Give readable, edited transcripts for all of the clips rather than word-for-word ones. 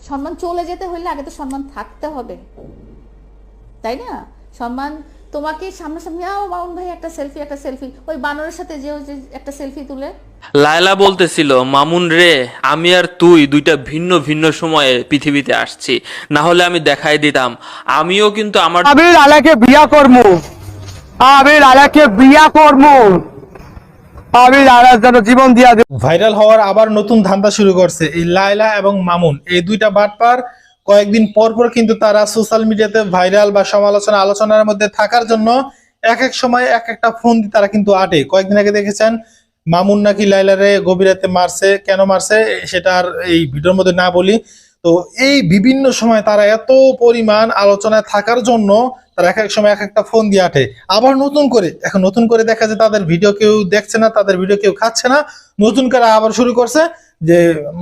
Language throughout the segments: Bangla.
সম্মান চলে যেতে হলে আগে তো সম্মান থাকতে হবে, তাই না? সম্মান তোমাকে সামনাসামনি মামুন ভাই একটা সেলফি ওই বানরের সাথে যে একটা সেলফি তুলে। লায়লা বলতেছিল, মামুন রে, আমি আর তুই দুইটা ভিন্ন ভিন্ন সময়ে পৃথিবীতে আসছি, না হলে আমি দেখাই দিতাম আমিও কিন্তু আমার আমি লালাকে বিয়া করবো, আমি লালাকে বিয়া করবো, আমি লালার জন্য জীবন দিয়া দেব। ভাইরাল হওয়ার আবার নতুন ধান্দা শুরু করছে এই লায়লা এবং মামুন, এই দুইটা বাটপার। কয়েকদিন পর পর কিন্তু তারা সোশ্যাল মিডিয়াতে ভাইরাল বা আলোচনার মধ্যে থাকার জন্য এক এক সময় এক একটা ফোন দিয়ে তারা কিন্তু আটে। কয়েকদিন আগে দেখেছেন মামুন নাকি লায়লারে গভীর রাতে মারছে, কেন মারছে সেটা আর এই ভিডিওর মধ্যে না বলি। তো এই বিভিন্ন সময় তারা এত পরিমাণ আলোচনায় থাকার জন্য তারা এক এক সময় এক একটা ফোন দিয়ে আটে। আবার নতুন করে দেখা যায় তাদের ভিডিও কেউ দেখছে না, তাদের ভিডিও কেউ খাচ্ছে না, নতুন করে আবার শুরু করছে যে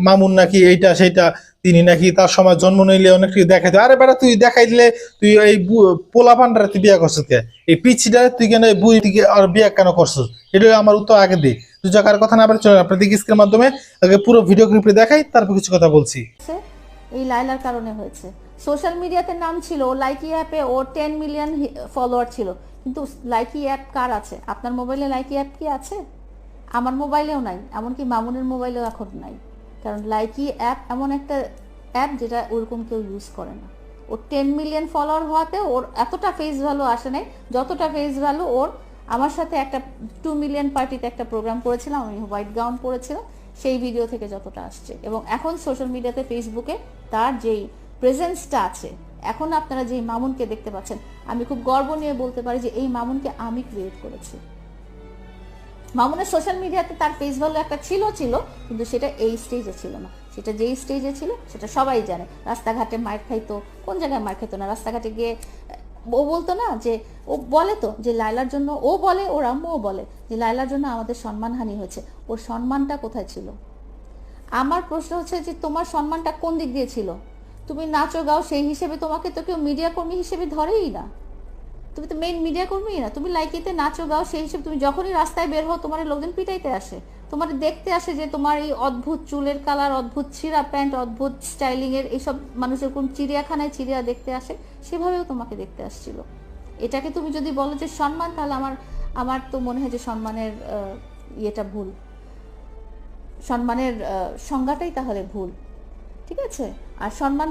মামুন নাকি এইটা সেইটা, তিনি নাকি তার সময় জন্ম নিলে অনেক কিছু দেখাইতে। আরে বেটা, তুই দেখাই দিলে তুই এই পোলা পান্ডারে তুই বিয়ে করছিস কে? এই পিছিটারে তুই কেন এই বুই আর বিয়ে কেন করছিস? এটা আমার উত্তর আগে দিই। তুই জায়গার কথা না বলে চলেন আপনাদের স্ক্রিনের মাধ্যমে আগে পুরো ভিডিও ক্লিপে দেখাই, তারপর কিছু কথা বলছি। এই লাইলার কারণে হয়েছে। সোশ্যাল মিডিয়াতে নাম ছিল, লাইকি অ্যাপে ওর 10 মিলিয়ন ফলোয়ার ছিল, কিন্তু লাইকি অ্যাপ কার আছে? আপনার মোবাইলে লাইকি অ্যাপ কি আছে? আমার মোবাইলেও নাই, এমনকি মামুনের মোবাইলেও এখন নাই। কারণ লাইকি অ্যাপ এমন একটা অ্যাপ যেটা ওরকম কেউ ইউজ করে না। ওর 10 মিলিয়ন ফলোয়ার হওয়াতে ওর এতটা ফেস ভ্যালু আসে নাই, যতটা ফেস ভ্যালু ওর আমার সাথে একটা 2 মিলিয়ন পার্টিতে একটা প্রোগ্রাম করেছিলাম, আমি হোয়াইট গাউন পরেছিলাম, সেই ভিডিও থেকে যতটা আসছে। এবং এখন সোশ্যাল মিডিয়াতে ফেসবুকে তার যেই প্রেজেন্সটা আছে, এখন আপনারা যেই মামুনকে দেখতে পাচ্ছেন, আমি খুব গর্ব নিয়ে বলতে পারি যে এই মামুনকে আমি ক্রিয়েট করেছি। মামুনের সোশ্যাল মিডিয়াতে তার ফেস ভ্যালু একটা ছিল, কিন্তু সেটা এই স্টেজে ছিল না। সেটা যেই স্টেজে ছিল সেটা সবাই জানে। রাস্তাঘাটে মার খাইতো, কোন জায়গায় মার খাইতো না, রাস্তাঘাটে গিয়ে ও বলতো না যে, ও বলে তো যে লায়লার জন্য, ও বলে, ওর আম্মুও বলে যে লায়লার জন্য আমাদের সম্মানহানি হয়েছে। ওর সম্মানটা কোথায় ছিল? আমার প্রশ্ন হচ্ছে যে তোমার সম্মানটা কোন দিক দিয়ে ছিল? তুমি নাচো গাও, সেই হিসেবে তোমাকে তো কেউ মিডিয়া কর্মী হিসেবে ধরেই না। তুমি তো মেইন মিডিয়া কর্মী না। তুমি লাইকিতে নাচো গাও, সেই হিসেবে তুমি যখনই রাস্তায় বের হও তোমার লোকজন পিটাইতে আসে, তোমার দেখতে আসে যে তোমার এই অদ্ভুত চুলের কালার, অদ্ভুত ছিঁড়া প্যান্ট, অদ্ভুত স্টাইলিং এর এইসব মানুষের কোন চিড়িয়াখানায় চিড়িয়া দেখতে আসে, সেভাবেও তোমাকে দেখতে আসছিল। এটাকে তুমি যদি বলো যে সম্মান, তাহলে আমার তো মনে হয় যে সম্মানের ইয়েটা ভুল, সম্মানের সংজ্ঞাটাই তাহলে ভুল। ঠিক আছে? আর সম্মান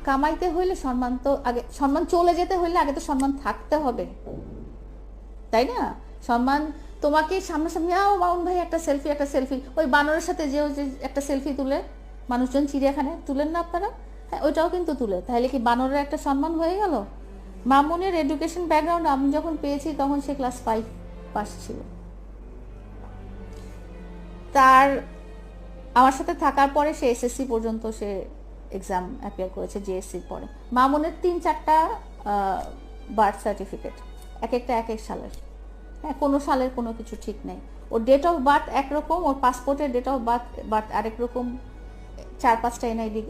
কামাইতে হইলে সম্মান তো আগে, সম্মান চলে যেতে হইলে আগে তো সম্মান থাকতে হবে, তাই না? সম্মান তোমাকে সামনাসামনি মামুন ভাই একটা সেলফি ওই বানরের সাথে যে একটা সেলফি তুলে মানুষজন চিড়িয়াখানায় তুলেন না আপনারা? হ্যাঁ, ওইটাও কিন্তু তুলে। তাহলে কি বানরের একটা সম্মান হয়ে গেল? মামুনের এডুকেশন ব্যাকগ্রাউন্ড আমি যখন পেয়েছি তখন সে ক্লাস 5 পাস ছিল। তার আমার সাথে থাকার পরে সে এসএসসি পর্যন্ত সে এক্সাম অ্যাপিয়ার করেছে, জিএসসির পরে। মামুনের 3-4টা বার্থ সার্টিফিকেট, এক একটা এক এক সালের। হ্যাঁ, কোনো সালের কোনো কিছু ঠিক নেই। ওর ডেট অফ বার্থ একরকম, ওর পাসপোর্টের ডেট অফ বার্থ আরেক রকম, 4-5টা এনআইডি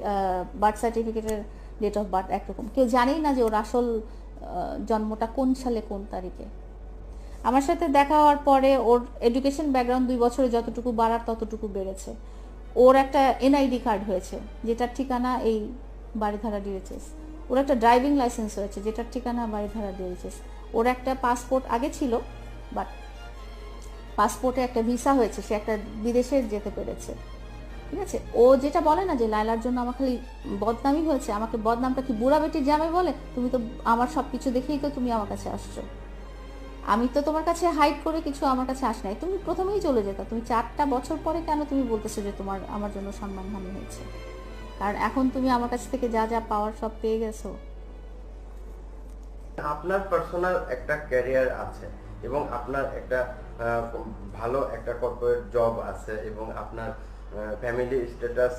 বার্থ সার্টিফিকেটের ডেট অফ বার্থ একরকম। কেউ জানেই না যে ওর আসল জন্মটা কোন সালে কোন তারিখে। আমার সাথে দেখা হওয়ার পরে ওর এডুকেশন ব্যাকগ্রাউন্ড 2 বছরে যতটুকু বাড়ার ততটুকু বেড়েছে। ওর একটা এনআইডি কার্ড হয়েছে যেটার ঠিকানা এই বাড়িধারা ডিএইচএস। ওর একটা ড্রাইভিং লাইসেন্স হয়েছে যেটার ঠিকানা বাড়িধারা ডিএইচএস। ওর একটা পাসপোর্ট আগে ছিল, বাট পাসপোর্টে একটা ভিসা হয়েছে, সে একটা বিদেশে যেতে পেরেছে। ঠিক আছে? ও যেটা বলে না যে লায়লার জন্য আমার খালি বদনামই হয়েছে, আমাকে বদনামটা কি বুড়া বেটির জামাই বলে? তুমি তো আমার সবকিছু দেখেই তো তুমি আমার কাছে আসছো। আমি তো তোমার কাছে হাইড করে কিছু আমার কাছে আস নাই, তুমি প্রথমেই চলে যেতা। তুমি 4টা বছর পরে কেন তুমি বলতেছো যে তোমার আমার জন্য সম্মানহানি হয়েছে? কারণ এখন তুমি আমার কাছ থেকে যা যা পাওয়ার সব পেয়ে গেছো। আপনার পার্সোনাল একটা ক্যারিয়ার আছে এবং আপনার একটা ভালো একটা কর্পোরেট জব আছে এবং আপনার ফ্যামিলি স্ট্যাটাস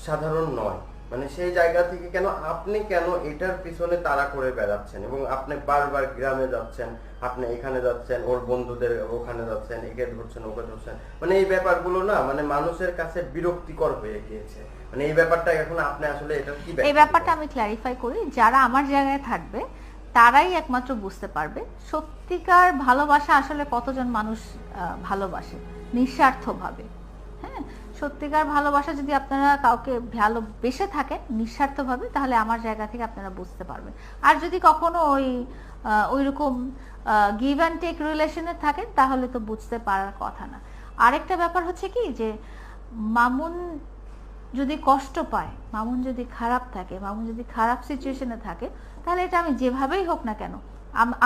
সাধারণ নয়, মানে সেই জায়গা থেকে আপনি কেন এটার পিছনে তাড়া করে বেড়াচ্ছেন এবং আপনি বারবার গ্রামে যাচ্ছেন, আপনি এখানে যাচ্ছেন, ওর বন্ধুদের ওখানে যাচ্ছেন, একে ধরছেন ওকে ধরছেন, মানে এই ব্যাপারগুলো না মানে মানুষের কাছে বিরক্তিকর হয়ে গিয়েছে। মানে এই ব্যাপারটা এখন আপনি আসলে এটা কি, এই ব্যাপারটা আমি ক্ল্যারিফাই করি, যারা আমার জায়গায় থাকবে তারাই একমাত্র বুঝতে পারবে সত্যিকার ভালোবাসা আসলে কতজন মানুষ ভালোবাসে নিঃস্বার্থভাবে। হ্যাঁ, সত্যিকার ভালোবাসা যদি আপনারা কাউকে ভালোবেসে থাকেন নিঃস্বার্থভাবে, তাহলে আমার জায়গা থেকে আপনারা বুঝতে পারবেন। আর যদি কখনো ওইরকম গিভ অ্যান্ড টেক রিলেশনে থাকেন, তাহলে তো বুঝতে পারার কথা না। আরেকটা ব্যাপার হচ্ছে কি, যে মামুন যদি কষ্ট পায়, মামুন যদি খারাপ থাকে, মামুন যদি খারাপ সিচুয়েশনে থাকে, তাহলে এটা আমি যেভাবেই হোক না কেন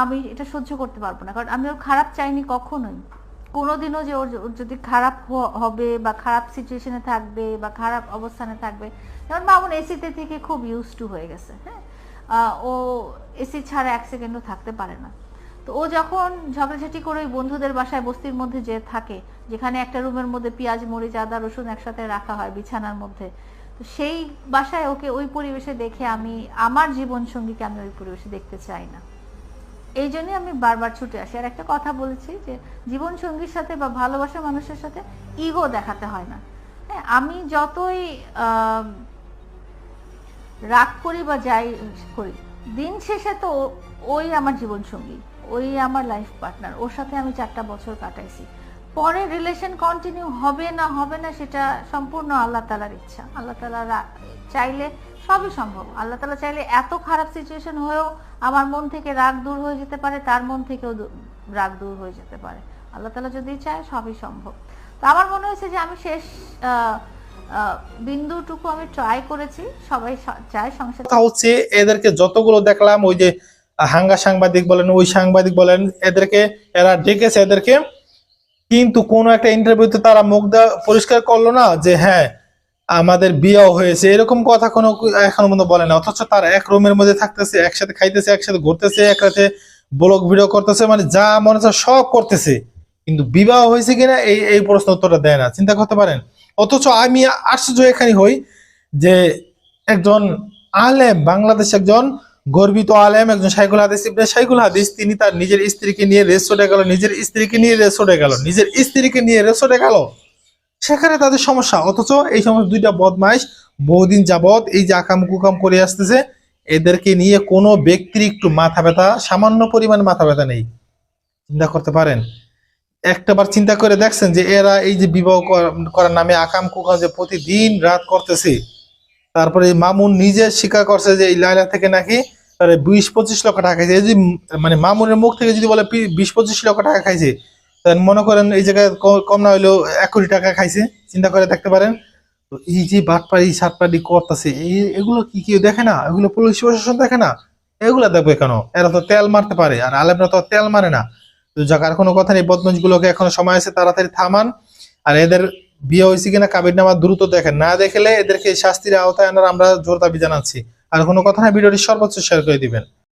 আমি এটা সহ্য করতে পারবো না। কারণ আমি ওর খারাপ চাইনি কখনোই, কোনোদিনও যে ওর যদি খারাপ হবে বা খারাপ সিচুয়েশনে থাকবে বা খারাপ অবস্থানে থাকবে। যেমন মামুন এসিতে থেকে খুব ইউজ টু হয়ে গেছে, হ্যাঁ, ও এসি ছাড়া 1 সেকেন্ডও থাকতে পারে না। তো ও যখন ঝগড়াঝাটি করে ওই বন্ধুদের বাসায় বস্তির মধ্যে যে থাকে, যেখানে একটা রুমের মধ্যে পেঁয়াজ মরিচ আদা রসুন একসাথে রাখা হয় বিছানার মধ্যে, তো সেই বাসায় ওকে ওই পরিবেশে দেখে আমার জীবন সঙ্গীকে আমি ওই পরিবেশে দেখতে চাই না। এই জন্যই আমি বারবার ছুটে আসি। আর একটা কথা বলেছি যে জীবন সঙ্গীর সাথে বা ভালোবাসার মানুষের সাথে ইগো দেখাতে হয় না। হ্যাঁ, আমি যতই রাগ করি বা যাই করি, দিন শেষে তো ওই আমার জীবন সঙ্গী, ওই আমার লাইফ পার্টনার, ওর সাথে আমি 4টা বছর কাটাইছি। পরে রিলেশন কন্টিনিউ হবে না সেটা সম্পূর্ণ আল্লাহ তাআলার ইচ্ছা। আল্লাহ তাআলা চাইলে সবই সম্ভব। আল্লাহ তাআলা চাইলে এত খারাপ সিচুয়েশন হয়েও আমার মন থেকে রাগ দূর হয়ে যেতে পারে, তার মন থেকেও রাগ দূর হয়ে যেতে পারে। আল্লাহ তাআলা যদি চায় সবই সম্ভব। তো আমার মনে হয়েছে যে আমি শেষ বিন্দুটুকু আমি ট্রাই করেছি। সবাই চায় সংসার। কথা হচ্ছে এদেরকে যতগুলো দেখলাম, ওই যে হাঙ্গা সাংবাদিক বলেন, ওই সাংবাদিক বলেন, এরা ডেকেছে এদেরকে, কিন্তু কোন একটা ইন্টারভিউতে তারা মুখ পরিষ্কার করলো না যে হ্যাঁ আমাদের বিয়েও হয়েছে, এরকম কথা কোনো এখনো পর্যন্ত বলে না। অথচ তারা এক রুমের মধ্যে থাকতেছে, একসাথে খাইতেছে, একসাথে ঘুরতেছে, একসাথে ব্লগ ভিডিও করতেছে, মানে যা মনে হচ্ছে সব করতেছে, কিন্তু বিবাহ হয়েছে কিনা এই প্রশ্ন উত্তরটা দেয় না। চিন্তা করতে পারেন। অথচ আমি আশ্চর্য এখানে হই যে একজন আলেম, বাংলাদেশ একজন গর্বিত আলেম, একজন শাইখুল হাদিস ইবনে শাইখুল হাদিস, তিনি তার নিজের স্ত্রীকে নিয়ে রেসোর্টে গেল, সেখানে তাদের সমস্যা। অথচ এই সমস্ত দুইটা বদমাইশ বহুদিন যাবত এই যে আকাম কুকাম করে আসতেছে, এদেরকে নিয়ে কোনো ব্যক্তির একটু মাথা ব্যথা, সামান্য পরিমাণ মাথা ব্যথা নেই। চিন্তা করতে পারেন, একটাবার চিন্তা করে দেখছেন যে এরা এই যে বিবাহ করার নামে আকাম কুকাম যে প্রতিদিন রাত করতেছে। তারপরে মামুন নিজে স্বীকার করছে যে এই লাইলা থেকে নাকি 20-25 লক্ষ টাকা খাইছে। যদি মানে মামুনের মুখ থেকে যদি বলে 20-25 লক্ষ টাকা খাইছে, তাহলে মনে করেন এই জায়গায় কম না হইলেও 1 কোটি টাকা খাইছে। চিন্তা করে দেখতে পারেন। তো এই যে বাটপাড়ি সাতপাড়ি করতেছে, এগুলো কি কেউ দেখে না? এগুলো পুলিশ প্রশাসন দেখে না? এগুলো দেখবে কেন? এরা তো তেল মারতে পারে, আর আলেমরা তো তেল মারে না। তো যার কোনো কথা নেই, বদমাইশ গুলোকে এখনো সময় আছে, তাড়াতাড়ি থামান। আর এদের বিয়ে হয়েছে কিনা কাবিরনামা দ্রুত দেখেন, না দেখলে এদেরকে শাস্তির আওতায় আনার আমরা জোর দাবি জানাচ্ছি। আর কোনো কথা না, ভিডিওটি সর্বোচ্চ শেয়ার করে দিবেন।